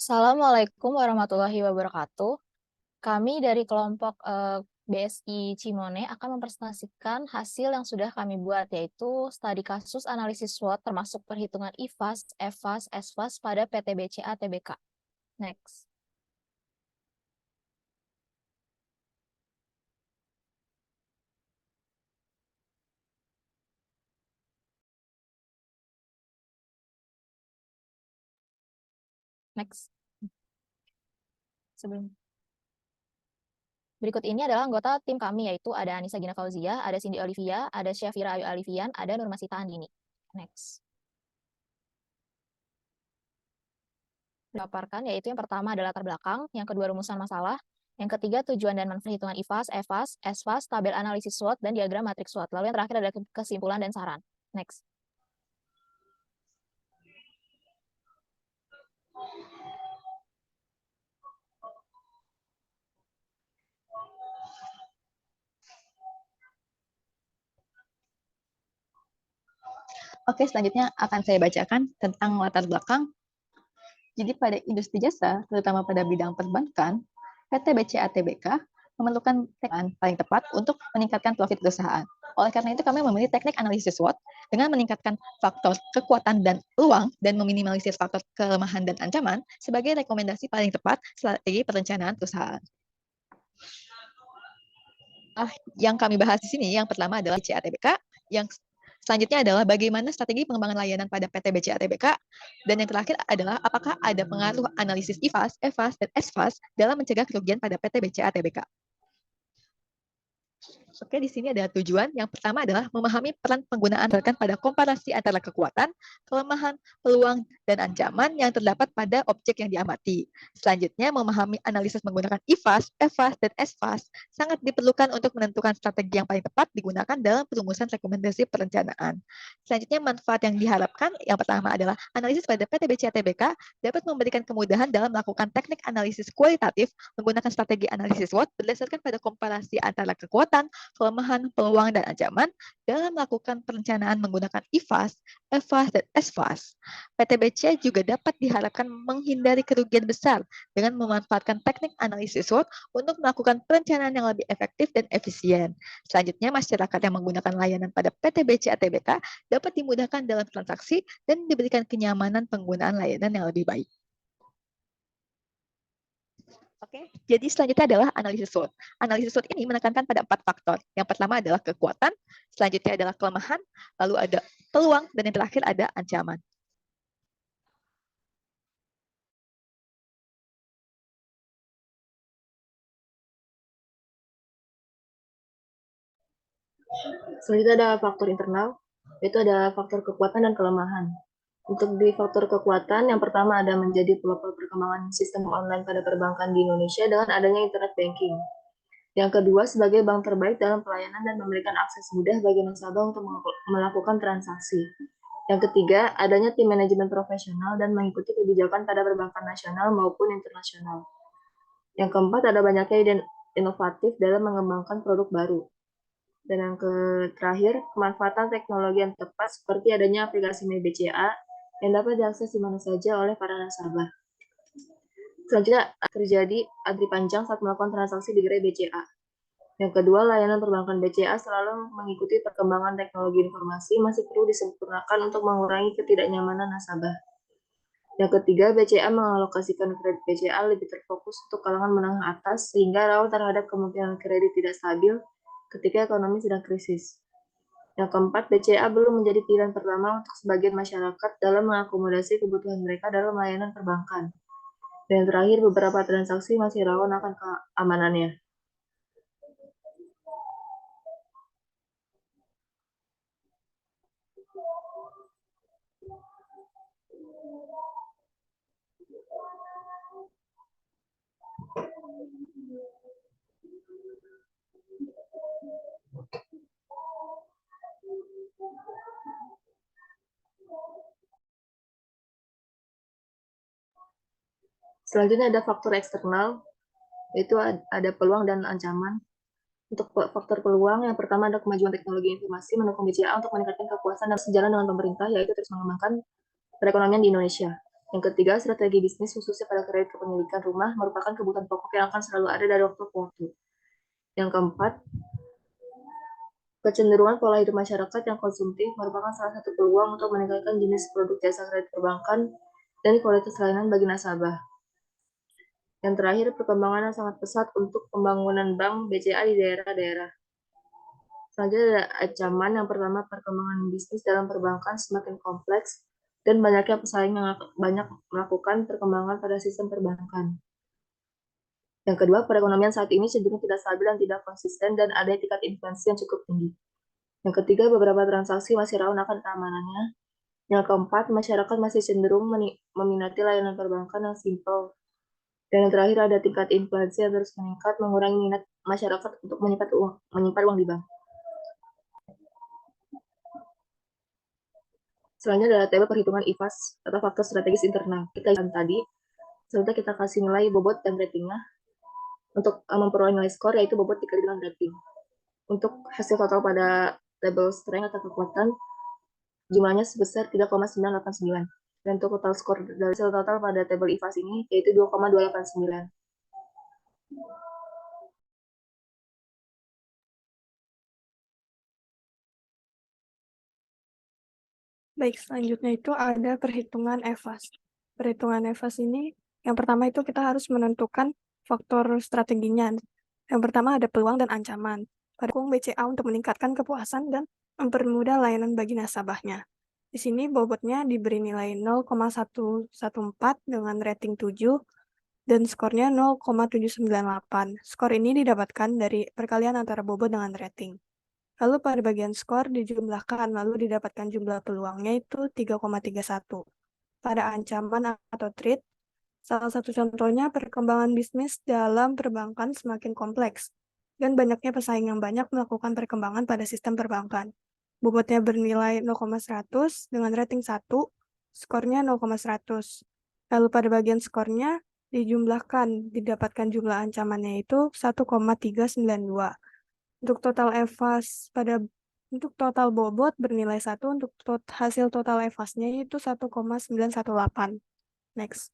Assalamualaikum warahmatullahi wabarakatuh. Kami dari kelompok BSI Cimone akan mempresentasikan hasil yang sudah kami buat, yaitu studi kasus analisis SWOT termasuk perhitungan IFAS, EFAS, ESFAS pada PTBCA TBK. Next. Next. Sebelum Berikut ini adalah anggota tim kami, yaitu ada Anissa Gina Fauzia, ada Cindy Olivia, ada Syafira Ayu Alifian, ada Nurmasita Andini. Next. Dipaparkan, yaitu yang pertama adalah latar belakang, yang kedua rumusan masalah, yang ketiga tujuan dan manfaat perhitungan IFAS, EFAS, ESFAS, tabel analisis SWOT, dan diagram matriks SWOT. Lalu yang terakhir adalah kesimpulan dan saran. Next. Oke, selanjutnya akan saya bacakan tentang latar belakang. Jadi pada industri jasa, terutama pada bidang perbankan, PT BCA Tbk memerlukan teknik paling tepat untuk meningkatkan profit perusahaan. Oleh karena itu, kami memilih teknik analisis SWOT dengan meningkatkan faktor kekuatan dan peluang dan meminimalisir faktor kelemahan dan ancaman sebagai rekomendasi paling tepat strategi perencanaan perusahaan. Yang kami bahas di sini, yang pertama adalah BCA Tbk, yang selanjutnya adalah bagaimana strategi pengembangan layanan pada PT BCA Tbk, dan yang terakhir adalah apakah ada pengaruh analisis IFAS, EFAS, dan ESFAS dalam mencegah kerugian pada PT BCA Tbk. Oke, di sini ada tujuan. Yang pertama adalah memahami peran penggunaan berdasarkan pada komparasi antara kekuatan, kelemahan, peluang, dan ancaman yang terdapat pada objek yang diamati. Selanjutnya, memahami analisis menggunakan IFAS, EFAS, dan ESFAS sangat diperlukan untuk menentukan strategi yang paling tepat digunakan dalam perumusan rekomendasi perencanaan. Selanjutnya, manfaat yang diharapkan yang pertama adalah analisis pada PT BCA Tbk dapat memberikan kemudahan dalam melakukan teknik analisis kualitatif menggunakan strategi analisis SWOT berdasarkan pada komparasi antara kekuatan, kelemahan, peluang, dan ancaman dalam melakukan perencanaan menggunakan IFAS, EFAS, dan ESFAS. PT BCA juga dapat diharapkan menghindari kerugian besar dengan memanfaatkan teknik analisis SWOT untuk melakukan perencanaan yang lebih efektif dan efisien. Selanjutnya, masyarakat yang menggunakan layanan pada PT BCA Tbk dapat dimudahkan dalam transaksi dan diberikan kenyamanan penggunaan layanan yang lebih baik. Oke, jadi selanjutnya adalah analisis SWOT. Analisis SWOT ini menekankan pada 4 faktor. Yang pertama adalah kekuatan, selanjutnya adalah kelemahan, lalu ada peluang, dan yang terakhir ada ancaman. Selanjutnya ada faktor internal, yaitu ada faktor kekuatan dan kelemahan. Untuk di faktor kekuatan, yang pertama ada menjadi pelopor perkembangan sistem online pada perbankan di Indonesia dengan adanya internet banking. Yang kedua, sebagai bank terbaik dalam pelayanan dan memberikan akses mudah bagi nasabah untuk melakukan transaksi. Yang ketiga, adanya tim manajemen profesional dan mengikuti kebijakan pada perbankan nasional maupun internasional. Yang keempat, ada banyaknya ide inovatif dalam mengembangkan produk baru. Dan yang terakhir, kemanfaatan teknologi yang tepat seperti adanya aplikasi My BCA yang dapat diakses di mana saja oleh para nasabah. Selanjutnya, terjadi antri panjang saat melakukan transaksi di gerai BCA. Yang kedua, layanan perbankan BCA selalu mengikuti perkembangan teknologi informasi masih perlu disempurnakan untuk mengurangi ketidaknyamanan nasabah. Yang ketiga, BCA mengalokasikan kredit BCA lebih terfokus untuk kalangan menengah atas sehingga rawan terhadap kemungkinan kredit tidak stabil ketika ekonomi sedang krisis. Yang keempat, BCA belum menjadi pilihan pertama untuk sebagian masyarakat dalam mengakomodasi kebutuhan mereka dalam layanan perbankan. Dan yang terakhir, beberapa transaksi masih rawan akan keamanannya. Selanjutnya ada faktor eksternal, yaitu ada peluang dan ancaman. Untuk faktor peluang, yang pertama ada kemajuan teknologi informasi mendukung BCA untuk meningkatkan kepuasan dan sejalan dengan pemerintah, yaitu terus mengembangkan perekonomian di Indonesia. Yang ketiga, strategi bisnis khususnya pada kredit kepemilikan rumah merupakan kebutuhan pokok yang akan selalu ada dari waktu ke waktu. Yang keempat, kecenderungan pola hidup masyarakat yang konsumtif merupakan salah satu peluang untuk meningkatkan jenis produk jasa kredit perbankan dan kualitas layanan bagi nasabah. Yang terakhir, perkembangan yang sangat pesat untuk pembangunan bank BCA di daerah-daerah. Selanjutnya ada ancaman. Yang pertama, perkembangan bisnis dalam perbankan semakin kompleks dan banyaknya pesaing yang banyak melakukan perkembangan pada sistem perbankan. Yang kedua, perekonomian saat ini cenderung tidak stabil dan tidak konsisten dan ada tingkat inflasi yang cukup tinggi. Yang ketiga, beberapa transaksi masih rawan akan keamanannya. Yang keempat, masyarakat masih cenderung meminati layanan perbankan yang simpel. Dan yang terakhir, ada tingkat inflasi yang terus meningkat, mengurangi minat masyarakat untuk menyimpan uang di bank. Selanjutnya adalah tabel perhitungan IFAS atau faktor strategis internal. Kita lihat tadi, selanjutnya kita kasih nilai bobot dan ratingnya. Untuk memperoleh nilai skor, yaitu bobot dikali dengan rating. Untuk hasil total pada tabel strength atau kekuatan, jumlahnya sebesar 3,989. Dan untuk total skor dari hasil total pada tabel IFAS ini, yaitu 2,289. Baik, selanjutnya itu ada perhitungan EVAS. Perhitungan EVAS ini, yang pertama itu kita harus menentukan faktor strateginya. Yang pertama ada peluang dan ancaman. Pendukung BCA untuk meningkatkan kepuasan dan mempermudah layanan bagi nasabahnya. Di sini bobotnya diberi nilai 0,114 dengan rating 7 dan skornya 0,798. Skor ini didapatkan dari perkalian antara bobot dengan rating. Lalu pada bagian skor dijumlahkan, lalu didapatkan jumlah peluangnya itu 3,31. Pada ancaman atau threat, salah satu contohnya perkembangan bisnis dalam perbankan semakin kompleks, dan banyaknya pesaing yang banyak melakukan perkembangan pada sistem perbankan. Bobotnya bernilai 0,100 dengan rating 1, skornya 0,100. Lalu pada bagian skornya dijumlahkan, didapatkan jumlah ancamannya itu 1,392. Untuk total EVAS untuk total bobot bernilai 1, untuk hasil total EVAS-nya itu 1,918. Next.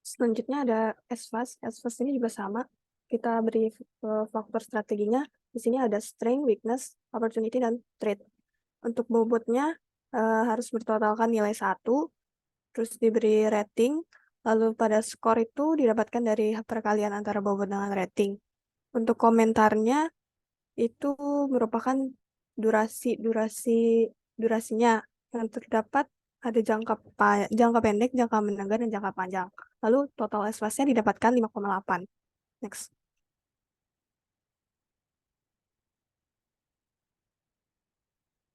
Selanjutnya ada SFAS. SFAS ini juga sama. Kita beri faktor strateginya. Di sini ada strength, weakness, opportunity, dan threat. Untuk bobotnya harus bertotalkan nilai 1, terus diberi rating, lalu pada skor itu didapatkan dari perkalian antara bobot dengan rating. Untuk komentarnya itu merupakan durasinya yang terdapat ada jangka pendek, jangka menengah, dan jangka panjang. Lalu total SWAS-nya didapatkan 5,8. Next.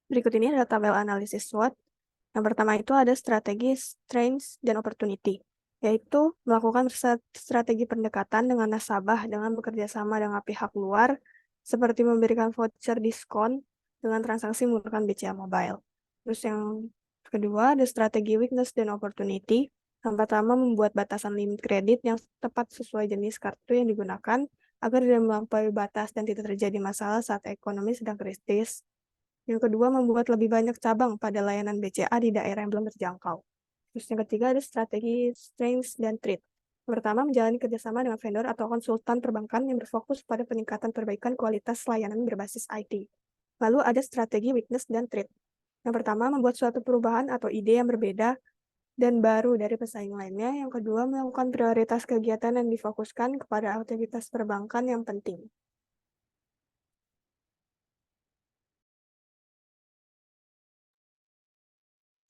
Berikut ini adalah tabel analisis SWOT. Yang pertama itu ada strategi, strengths, dan opportunity, yaitu melakukan strategi pendekatan dengan nasabah dengan bekerja sama dengan pihak luar, seperti memberikan voucher diskon dengan transaksi menggunakan BCA Mobile. Terus yang kedua ada strategi weakness dan opportunity. Yang pertama membuat batasan limit kredit yang tepat sesuai jenis kartu yang digunakan agar tidak melampaui batas dan tidak terjadi masalah saat ekonomi sedang kritis. Yang kedua, membuat lebih banyak cabang pada layanan BCA di daerah yang belum terjangkau. Terus yang ketiga ada strategi strengths dan threat. Yang pertama, menjalani kerjasama dengan vendor atau konsultan perbankan yang berfokus pada peningkatan perbaikan kualitas layanan berbasis IT. Lalu ada strategi weakness dan threat. Yang pertama, membuat suatu perubahan atau ide yang berbeda dan baru dari pesaing lainnya. Yang kedua, melakukan prioritas kegiatan yang difokuskan kepada aktivitas perbankan yang penting.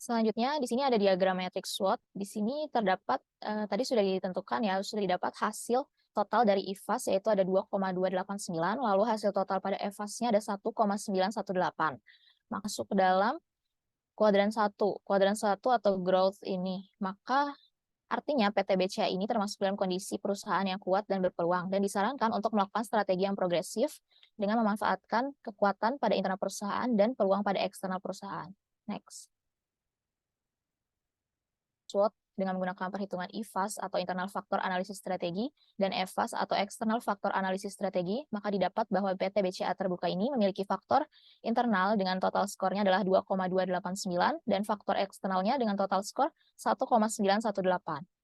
Selanjutnya, di sini ada diagram matriks SWOT. Di sini terdapat, tadi sudah ditentukan ya, sudah didapat hasil total dari IFAS, yaitu ada 2,289, lalu hasil total pada EVAS-nya ada 1,918. Masuk ke dalam kuadran 1 atau growth ini. Maka artinya PT BCA ini termasuk dalam kondisi perusahaan yang kuat dan berpeluang, dan disarankan untuk melakukan strategi yang progresif dengan memanfaatkan kekuatan pada internal perusahaan dan peluang pada eksternal perusahaan. Next. SWOT dengan menggunakan perhitungan IFAS atau Internal Faktor Analisis Strategi dan EFAS atau External Faktor Analisis Strategi, maka didapat bahwa PT BCA Terbuka ini memiliki faktor internal dengan total skornya adalah 2,289 dan faktor eksternalnya dengan total skor 1,918.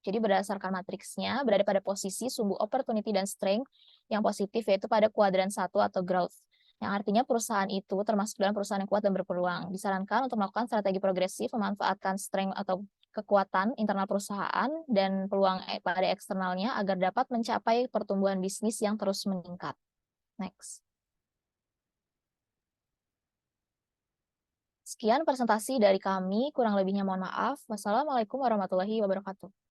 Jadi berdasarkan matriksnya berada pada posisi sumbu opportunity dan strength yang positif yaitu pada kuadran 1 atau growth. Yang artinya perusahaan itu termasuk dalam perusahaan yang kuat dan berpeluang. Disarankan untuk melakukan strategi progresif, memanfaatkan strength atau kekuatan internal perusahaan dan peluang pada eksternalnya agar dapat mencapai pertumbuhan bisnis yang terus meningkat. Next. Sekian presentasi dari kami, kurang lebihnya mohon maaf. Wassalamualaikum warahmatullahi wabarakatuh.